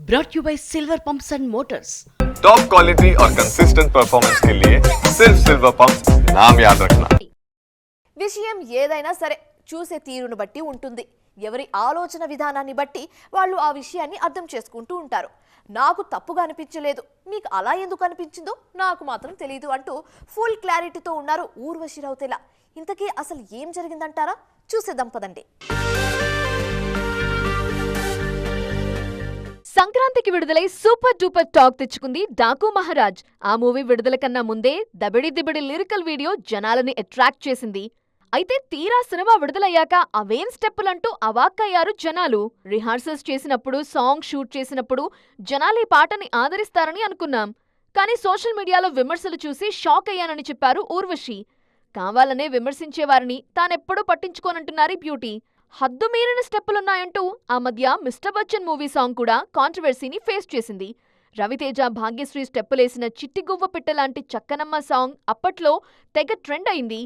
brought you by Silver Pumps and Motors. Top quality और consistent performance के लिए सिर्फ सिल्वर पंप्स नाम याद रखना. విషయం ఏదైనా సరే చూసే తీరును బట్టి ఉంటుంది. ఎవరి ఆలోచన విధానాన్ని బట్టి వాళ్ళు ఆ విషయాన్ని అర్థం చేసుకుంటూ ఉంటారు. నాకు తప్పుగా అనిపించలేదు, మీకు అలా ఎందుకు అనిపించిందో నాకు మాత్రం తెలియదు అంటూ ఫుల్ క్లారిటీతో ఉన్నారు ఊర్వశి రౌతేల. ఇంతకీ అసలు ఏం జరిగిందంటారా? చూసేద్దాం పదండి. సంక్రాంతికి విడుదలై సూపర్ డూపర్ టాక్ తెచ్చుకుంది డాకు మహారాజ్. ఆ మూవీ విడుదల కన్నా ముందే దబిడి దిబిడి లిరికల్ వీడియో జనాలని అట్రాక్ట్ చేసింది. అయితే తీరా సినిమా విడుదలయ్యాక అవేం స్టెప్పులంటూ అవాక్కయ్యారు జనాలు. రిహార్సల్స్ చేసినప్పుడు, సాంగ్ షూట్ చేసినప్పుడు జనాలు ఈ పాటని ఆదరిస్తారని అనుకున్నాం. కానీ సోషల్ మీడియాలో విమర్శలు చూసి షాక్ అయ్యానని చెప్పారు ఊర్వశి. కావాలనే విమర్శించేవారిని తానెప్పుడూ పట్టించుకోనంటున్నారు బ్యూటీ. హద్దుమీరిన స్టెప్పులున్నాయంటూ ఆ మధ్య మిస్టర్ బచ్చన్ మూవీ సాంగ్ కూడా కాంట్రవర్సీని ఫేస్ చేసింది. రవితేజ, భాగ్యశ్రీ స్టెప్పులేసిన చిట్టి గువ్వ పిట్ట లాంటి చక్కనమ్మ సాంగ్ అప్పట్లో తెగ ట్రెండ్ అయింది.